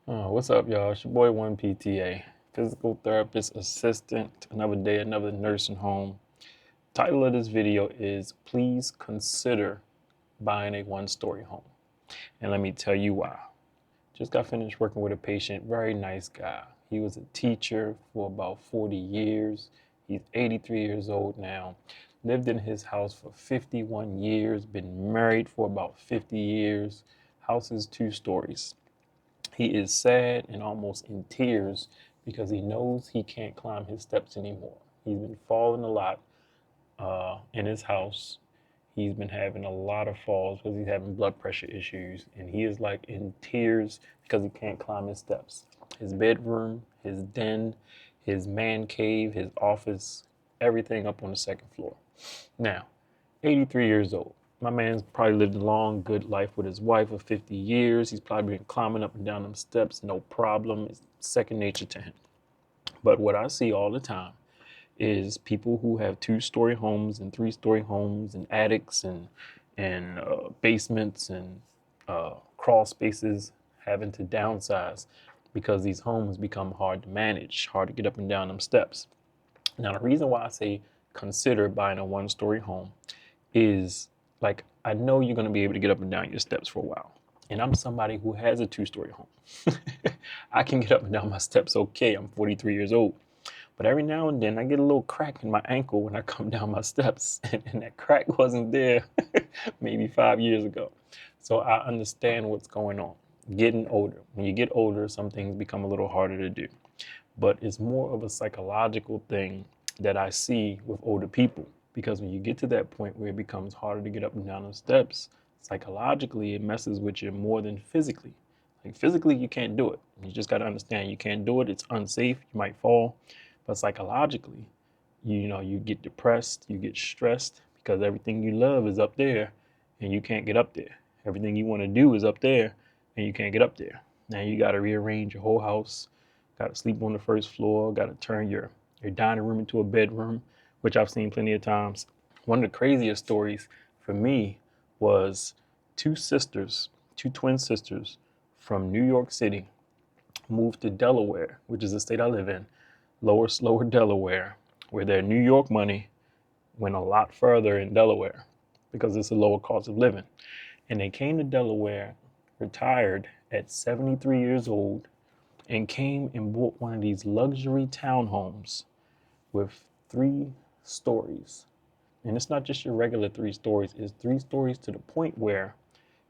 What's up, y'all? It's your boy 1PTA, physical therapist assistant. Another day, another nursing home. Title of this video is Please Consider Buying a One-Story Home. And let me tell you why. Just got finished working with a patient, very nice guy. He was a teacher for about 40 years. He's 83 years old now. Lived in his house for 51 years, been married for about 50 years. House is 2 stories. He is sad and almost in tears because he knows he can't climb his steps anymore. He's been falling a lot in his house. He's been having a lot of falls because he's having blood pressure issues, and he is like in tears because he can't climb his steps. His bedroom, his den, his man cave, his office, everything up on the second floor. Now, 83 years old. My man's probably lived a long, good life with his wife of 50 years. He's probably been climbing up and down them steps, no problem. It's second nature to him. But what I see all the time is people who have 2-story homes and 3-story homes and attics and basements and crawl spaces having to downsize because these homes become hard to manage, hard to get up and down them steps. Now, the reason why I say consider buying a 1-story home is like, I know you're going to be able to get up and down your steps for a while. And I'm somebody who has a 2-story home. I can get up and down my steps okay. I'm 43 years old. But every now and then I get a little crack in my ankle when I come down my steps. And that crack wasn't there maybe 5 years ago. So I understand what's going on. Getting older. When you get older, some things become a little harder to do. But it's more of a psychological thing that I see with older people. Because when you get to that point where it becomes harder to get up and down the steps, psychologically it messes with you more than physically. Like physically, you can't do it. You just got to understand you can't do it. It's unsafe. You might fall. But psychologically, you get depressed, you get stressed because everything you love is up there and you can't get up there. Everything you want to do is up there and you can't get up there. Now you got to rearrange your whole house. Got to sleep on the first floor. Got to turn your dining room into a bedroom, which I've seen plenty of times. One of the craziest stories for me was two sisters, two twin sisters from New York City moved to Delaware, which is the state I live in, lower Delaware, where their New York money went a lot further in Delaware because it's a lower cost of living. And they came to Delaware, retired at 73 years old, and came and bought one of these luxury townhomes with 3 stories. And it's not just your regular 3 stories, it's 3 stories to the point where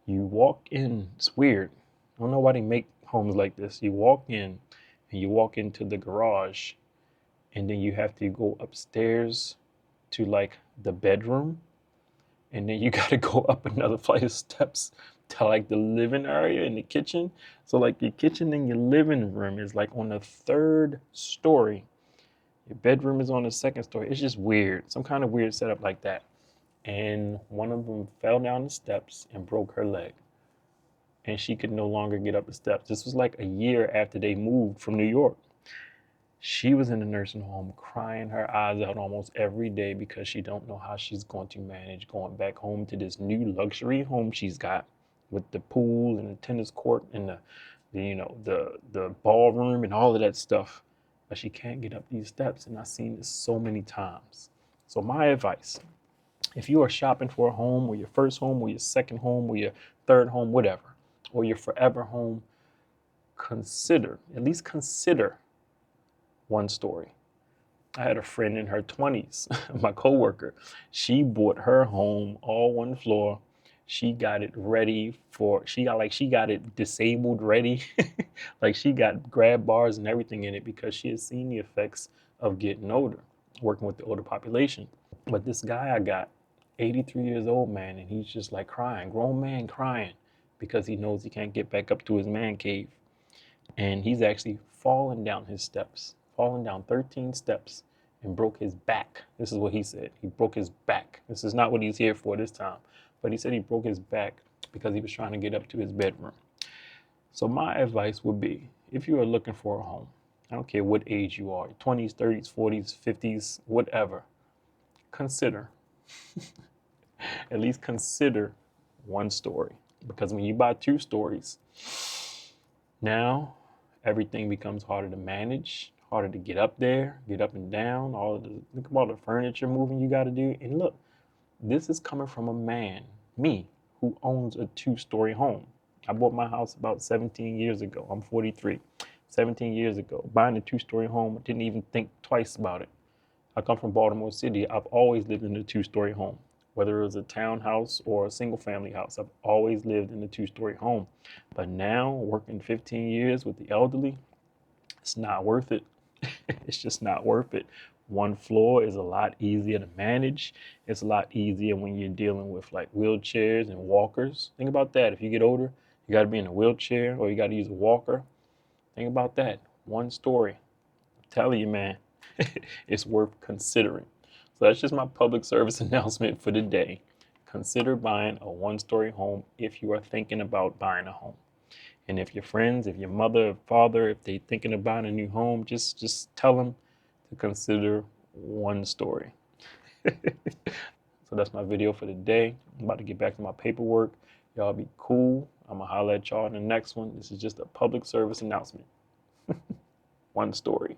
you walk in. It's weird. I don't know why they make homes like this. You walk in and you walk into the garage, and then you have to go upstairs to like the bedroom, and then you got to go up another flight of steps to like the living area and the kitchen. So like your kitchen and your living room is like on the 3rd story. Your bedroom is on the 2nd story. It's just weird, some kind of weird setup like that. And one of them fell down the steps and broke her leg, and she could no longer get up the steps. This was like a year after they moved from New York. She was in the nursing home crying her eyes out almost every day because she don't know how she's going to manage going back home to this new luxury home she's got with the pool and the tennis court and the ballroom and all of that stuff. But she can't get up these steps, and I've seen this so many times. So my advice, if you are shopping for a home, or your first home, or your second home, or your third home, whatever, or your forever home, at least consider 1 story. I had a friend in her 20s, my coworker. She bought her home all 1 floor. She got it ready she got it disabled ready. Like she got grab bars and everything in it because she had seen the effects of getting older, working with the older population. But this guy I got, 83 years old, man, and he's just like crying, grown man crying because he knows he can't get back up to his man cave. And he's actually fallen down his steps, fallen down 13 steps and broke his back. This is what he said. He broke his back. This is not what he's here for this time, but he said he broke his back because he was trying to get up to his bedroom. So my advice would be, if you are looking for a home, I don't care what age you are, 20s, 30s, 40s, 50s, whatever, consider, at least consider 1 story. Because when you buy 2 stories, now everything becomes harder to manage, harder to get up there, get up and down. Think about all the furniture moving you got to do. And look, this is coming from a man, me, who owns a two-story home. I bought my house about 17 years ago. I'm 43. 17 years ago, buying a two-story home, I didn't even think twice about it. I come from Baltimore City. I've always lived in a two-story home. Whether it was a townhouse or a single-family house, I've always lived in a two-story home. But now, working 15 years with the elderly, it's not worth it. It's just not worth it. One floor is a lot easier to manage. It's a lot easier when you're dealing with like wheelchairs and walkers. Think about that. If you get older, you got to be in a wheelchair or you got to use a walker. Think about that. One story. I'm telling you, man, it's worth considering. So that's just my public service announcement for today. Consider buying a one-story home if you are thinking about buying a home. And if your friends, if your mother or father, if they're thinking about a new home, just tell them to consider one story. So that's my video for today. I'm about to get back to my paperwork. Y'all be cool. I'm gonna holler at y'all in the next one. This is just a public service announcement. One story.